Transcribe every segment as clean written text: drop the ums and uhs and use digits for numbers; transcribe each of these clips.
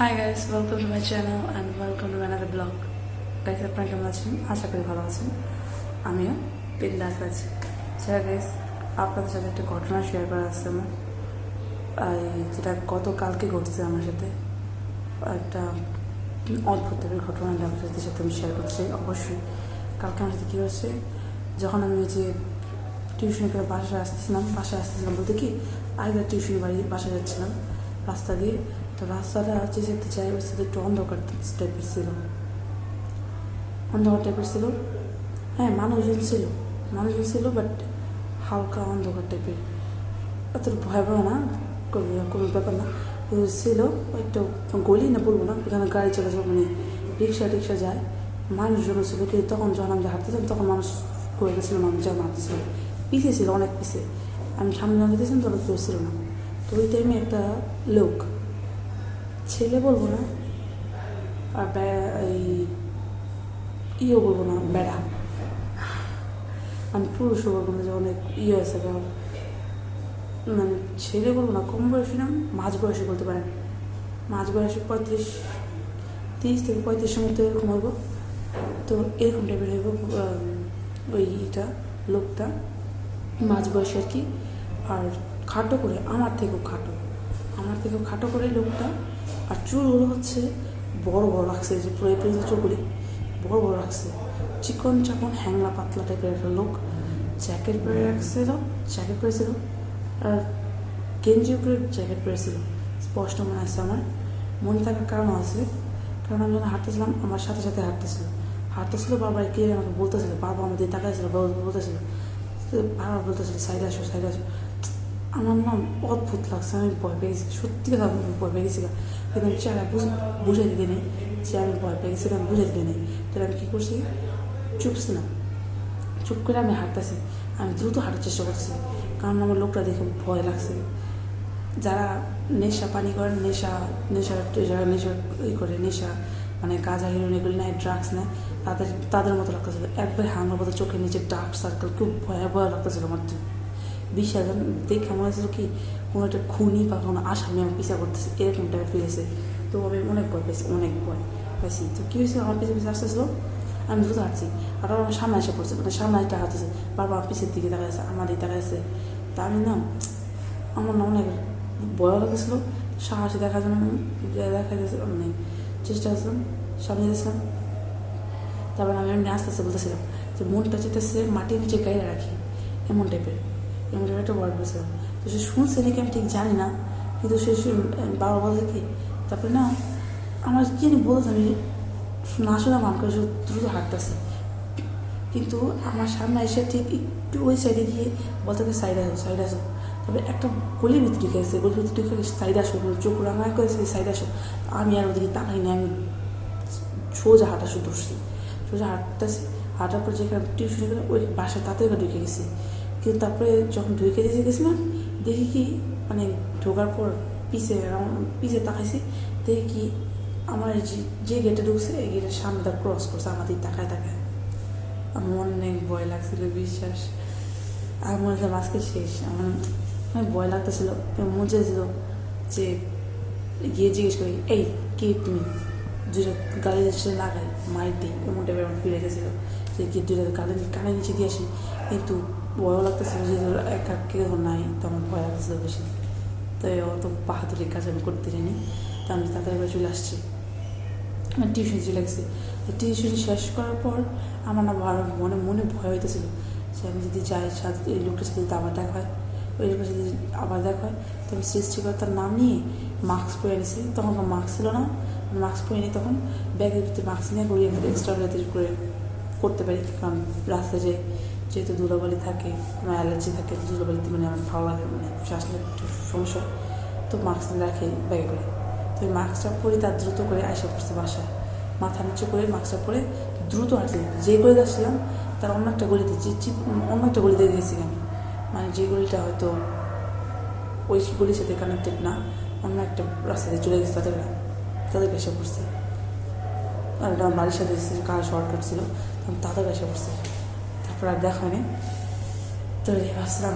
Hi guys, welcome to my channel and welcome to another vlog. Guys, আপনারা কেমন আছেন? আশা করি ভালো আছেন। আমিও বিন্দাস আছি। গাইস, আপনাদের সাথে একটা ঘটনা শেয়ার করা আছে আমার, যেটা গতকালকে ঘটছে আমার সাথে। একটা অদ্ভুত টাইপের ঘটনা আপনাদের সাথে আমি শেয়ার করছি। অবশ্যই কালকে আমার সাথে কী হচ্ছে, যখন আমি যে টিউশনি করে বাসায় আসতেছিলাম বলতে কি আগের টিউশনি বাসায় যাচ্ছিলাম রাস্তা দিয়ে। তো রাস্তাটা যে যেতে চাই ওই সাথে একটু অন্ধকার টাইপের ছিল। হ্যাঁ, মানুষজন ছিল বাট হালকা অন্ধকার টাইপের, অত ভয়াবহ না, কোনো ব্যাপার না ছিল। একটু গলি না বলবো না, এখানে গাড়ি চলে যাবে, মানে রিক্সা যায়, মানুষজনও ছিল। কিন্তু তখন যখন আমি হাঁটতেছিলাম তখন মানুষ করে গেছিলো, মানুষ যখন হাঁটতেছিল পিছিয়ে ছিল, অনেক পিছিয়ে। আমি সামনে যখন যেতেছিলাম তখন কেউ ছিল না। তো ওই টাইমে একটা লোক, ছেলে বলবো না আর ইয়েও বলবো না, বেড়া, আমি পুরুষও বলবো না, যে অনেক আছে, কারণ মানে ছেলে বলবো না, কম বয়সী না, মাঝ বয়সী বলতে পারেন, মাঝ বয়সী 30 থেকে 35 মধ্যে এরকম হইব। তো এরকম টাইপের হইব ওইটা লোকটা, মাঝ বয়সী আর কি। আর খাটো করে, আমার থেকেও খাটো করে লোকটা। আর চুলগুলো হচ্ছে বড় রাখছে, যে পুরো চুলগুলি বড় রাখছে, চিকন চাকন হ্যাংলা পাতলা টাইপের একটা লোক। জ্যাকেট পরেছিল আর গেঞ্জি উপরে জ্যাকেট পরেছিল। স্পষ্ট মনে আছে, আমার মনে থাকার কারণ আছে, কারণ আমি যখন হাঁটতেছিলাম আমার সাথে হাঁটতেছিল বারবার কে আমাকে বলতেছিল, বারবার আমাদের তাকাইছিল, বারবার বলতেছিল সাইডে আসো। আমার না অদ্ভুত লাগছে, আমি ভয় পেয়ে গেছি, সত্যি কথা ভয় পেয়ে গেছি। কিন্তু আমি চেহারা বুঝে দিতে নেই যে আমি ভয় পেয়ে গেছি, আমি বুঝে দিতে নেই। তাহলে আমি কী করছি, চুপ করে আমি হাঁটতেছি, আমি দ্রুত হাঁটার চেষ্টা করছি, কারণ আমার লোকটা দেখে ভয় লাগছে। যারা নেশা পানি করেন, নেশা মানে গাঁজা হিরোইন এগুলো নেয়, ড্রাগস নেয়, তাদের মতো লাগতেছিল। একবার হাঙ্গার মতো চোখের নিচে ডার্ক সার্কেল, খুব ভয়াবহ লাগতেছিল আমার। বিশ্বাস দেখে মনে হয়েছিল কি কোনো একটা খুনি বা কোনো আসামি আমার পিছা করতেছে, এরকম টাইপের ফিল হয়েছে। তো আমি অনেক ভয় পাইছি। তো কী হয়েছে, আমার পিছিয়ে আসতেছিল, আমি দ্রুত হাঁটছি, আর আমার সামনে এসে পড়ছে, মানে সামনে একটা হাঁটতেছে, বারবার আমার পিছের দিকে তাকাইছে, আমার দিকে তাকাইছে। তা আমি না, আমার না অনেক ভয় লাগতেছিল, সাহসী দেখার জন্য মানে চেষ্টা করছিলাম, সামনে যেতেছিলাম। তারপর আমি আস্তে বলতেছিলাম যে মনটা যেতেছে মাটির নিচে গায়ে রাখি, এমন টাইপের একটা ওয়ার্ড বলছিলাম। তো সে শুনছে নাকি আমি ঠিক জানি না, কিন্তু সে বাবা বলছে কি, তারপরে না আমার কি জানি বলছে, আমি না শুনে আমাকে দ্রুত হাঁটতেছে, কিন্তু আমার সামনে এসে ঠিক একটু ওই সাইডে গিয়ে বলতে সাইড আসো। তবে একটা গলির ভিতরে গেছে, সাইড আসো, চোখ রাঙা করেছে সাইড আসো। আমি আর ওদিকে তাকাই না, আমি সোজা হাঁটার পর যেখানে টিউশনি করে ওই বাসায় তাতে ঢুকে গেছি। কিন্তু তারপরে যখন ঢুকে গেছিলাম, দেখি কি মানে ঢোকার পর পিছে তাকাইছি, দেখি কি আমার যে গেটে ঢুকছে এই গেটের সামনে তার ক্রস করছে, আমাদের তাকায় আমার অনেক ভয় লাগছিল, বিশ্বাস। আর মনে হচ্ছে আজকে শেষ, আমার অনেক ভয় লাগতেছিল। মনে চাইছিল যে গিয়ে জিজ্ঞেস করি, এই কে তুমি, দুইটা গাড়ি লাগাই মাইর দিই, এমন টাইপের আমার ফিরে গেছিলো, যে কি দুইটা কানে নিচে দিয়ে আসি। কিন্তু ভয়ও লাগতেছিল, যেহেতু একা কেউ নাই, তো আমার ভয় লাগতেছিল বেশি। তো অত বাহাদুরের কাজ আমি করতে জানি, তো আমি তাড়াতাড়ি করে চলে আসছি, আমার টিউশন চলে গেছি। তো টিউশন শেষ করার পর আমার না মনে ভয় হইতেছিল যে আমি যদি যাই সাথে এই লোকটার সাথে যদি আবার দেখা হয়, ওই লোকের সাথে আবার দেখা হয়। তো আমি সৃষ্টিকর্তার নাম নিয়ে মাস্ক পরে নিয়েছি, তখন মাস্ক ছিল না, মাস্ক পরে নিই, তখন ব্যাগের ভিতরে মাস্ক নিয়ে করি এক্সট্রা করে করতে পারি, কারণ রাস্তায় যেহেতু ধুলোবালি থাকে, আমার অ্যালার্জি থাকে, ধুলোবালিতে মানে আমার ভালো লাগে, মানে শ্বাস নিতে একটু সমস্যা, তো মাস্ক রাখি ব্যাগে করে। তো ওই মাস্কটা পরে তার দ্রুত করে আইসা পড়ছে বাসায়, মাথা নিচু করে মাস্কটা পরে দ্রুত আসছি। যে গলি যাচ্ছিলাম তার অন্য একটা গলিতে গেছি আমি, মানে যে গলিটা হয়তো ওই গলির সাথে কানেক্টেড না, অন্য একটা রাস্তাতে চলে গেছে, তাদের এসে পড়ছে। আর এটা আমার বাড়ির সাথে কার শর্টকাট ছিল, তখন তাদের এসে পড়ছে। তারপর আর দেখা হয়নি। তো ভাবছিলাম,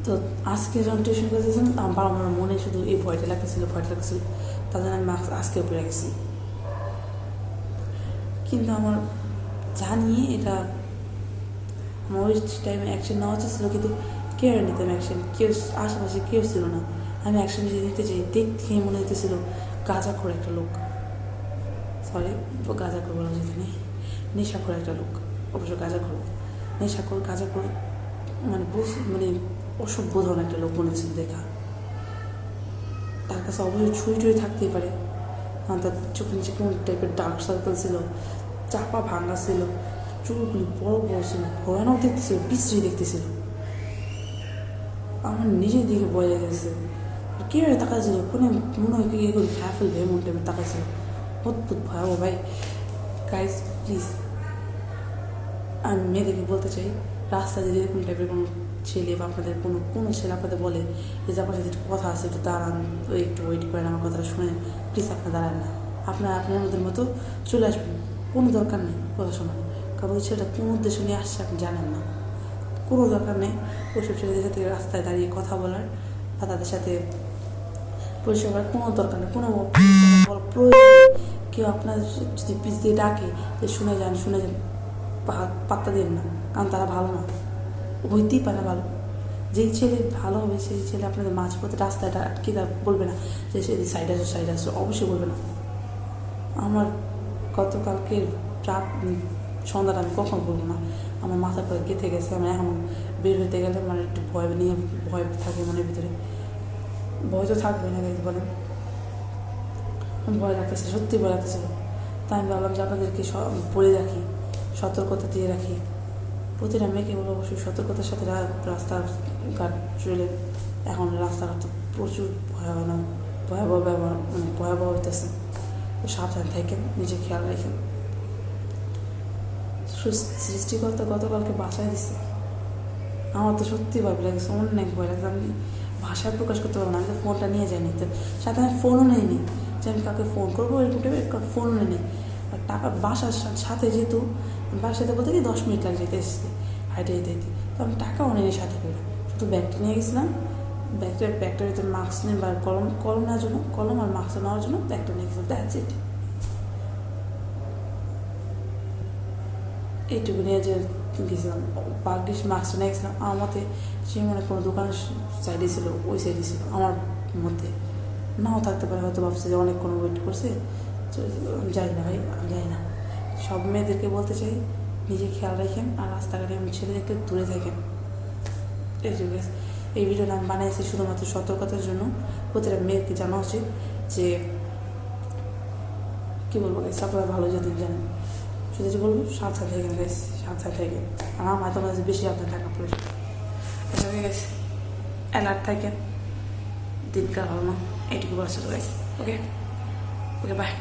তো আজকে যখন টিউশন করতেছিলাম আমার মনে শুধু এই ভয়টা লাগতেছিল। তো তার জন্য আমি মাস্ক আজকে পরে গেছি। কিন্তু আমার জানি এটা আমার ওই টাইমে অ্যাকশন নেওয়া উচিত ছিল, কিন্তু কেউ নিতাম অ্যাকশন, কেউ আশেপাশে কেউ ছিল না। আমি অ্যাকশন যদি নিতে চাই, দেখতেই মনে হইতেছিল গাঁজাখোর একটা লোক, সরি গাঁজাখোর বলা যেত নেই, নেশাখোর একটা লোক, অবশ্য গাঁজাখোর গাঁজাখোর মানে অসভ্য ধরনের একটা লোক মনে হচ্ছিল দেখা। তার কাছে অবশ্যই ছুরি টুরি থাকতেই পারে, কারণ তার চোখের নিচে কোন টাইপের ডার্ক সার্কেল ছিল, চাপা ভাঙা ছিল, চুলগুলি বড় বড় ছিল, ভয়ানক দেখতেছিল, বিশ্রী দেখতেছিল। আমার নিজের দিকে ভয় লেগেছে। কীভাবে তাকাইছিল, কোনো মনে হয় কি এগুলো খেয়া ফেলবে এমন টাইপের তাকাইছিল, অদ্ভুত ভয়াবহ। ভাই গাইজ প্লিজ, আমি মেয়েদেরকে বলতে চাই, রাস্তায় যদি এরকম টাইপের কোনো ছেলে বা আপনাদের কোনো ছেলে আপনাদের বলে যে আপনার সাথে একটু কথা আছে, একটু দাঁড়ান, একটু ওয়েট করেন, আমার কথাটা শুনে, প্লিজ আপনার দাঁড়ান না, আপনার মধ্যে মতো চলে আসবেন, কোনো দরকার নেই কথা শোনার। কারণ ওই ছেলেটা কোন উদ্দেশ্য নিয়ে আসছে আপনি জানেন না, কোনো দরকার নেই ওইসব ছেলেদের সাথে রাস্তায় দাঁড়িয়ে কথা বলার বা তাদের সাথে পরিচয় করার কোনো দরকার নেই, কোনো প্রয়োজন। কেউ আপনার যদি পিস দিয়ে ডাকে যে শুনে যান পাত্তা দেন না, কারণ তারা ভালো না, হইতেই পারে ভালো। যেই ছেলে ভালো হবে সেই ছেলে আপনাদের মাঝপথে রাস্তায় আটকে বলবে না যে সে সাইড আসো, অবশ্যই বলবে না। আমার গতকালকে রাত সন্ধ্যাটা আমি কখন বলবো না, আমার মাথার পরে গেঁথে গেছে। আমি এখন বের হইতে গেলে মানে একটু ভয় থাকে মনের ভিতরে, ভয় তো থাকবে না বলেন, ভয় লাগতেছে, সত্যি ভয় লাগতেছিল। তাই আমি ভাবলাম যে আপনাদেরকে বলে রাখি, সতর্কতা দিয়ে রাখি। প্রতিটা মেয়েকে বলবো অবশ্যই সতর্কতার সাথে রাস্তাঘাট চলে। এখন রাস্তাঘাট তো প্রচুর ভয়াবহ হইতেছে। তো সাবধান থাকেন, নিজে খেয়াল রাখেন। সৃষ্টিকর্তা গতকালকে বাসায় দিচ্ছে, আমার তো সত্যি ভয় লাগছে, অনেক ভয় লাগছে। আমি ভাষায় প্রকাশ করতে পারবো না, আমি তো ফোনটা নিয়ে যাইনি, তো সাথে আমি ফোনও নেইনি যে আমি কাউকে ফোন করবো, এরকম ফোনও নেই। আর টাকা বাসার সাথে যেহেতু বাসাতে বলতে কি 10 মিনিট লাগে যেতে এসেছি হাইটে তো আমি টাকাও নেই সাথে করে, শুধু ব্যাগটা নিয়ে গেছিলাম। ব্যাগটার ভিতরে মাস্ক নিয়ে বা কলম নেওয়ার জন্য, কলম আর মাস্ক নেওয়ার জন্য ব্যাগটা নিয়ে গেছিলাম, দ্যাটস ইট। এইটুকু নিয়ে যে গেছিলাম, ভাগ্যিস মাস্কটা নিয়ে গেছিলাম। আমার মতে সে মনে কোনো দোকানের সাইডে ছিল, ওই সাইডে ছিল, আমার মতে নাও থাকতে পারে, হয়তো ভাবছে যে অনেকক্ষণ ওয়েট করছে। যাই না ভাই, আমি যাই না। সব মেয়েদেরকে বলতে চাই, নিজে খেয়াল রাখেন, আর রাস্তাঘাটে এমন ছেলেদেরকে দূরে থাকেন। এই ভিডিওটা আমি বানিয়েছি শুধুমাত্র সতর্কতার জন্য। প্রতিটা মেয়েকে জানা উচিত যে কী বলবো, আপনারা ভালো যদি জানেন, শুধু যে বলবো সাবধান থাকেন গাইস, সাবধান থাকেন। আর আমার তোমার বেশি সাবধান থাকা প্রয়োজন। আচ্ছা গাইস, অ্যালার্ট থাকেন, দিনকাল ভালো না, এইটুকু বলা ছিল গাইস। Okay bye.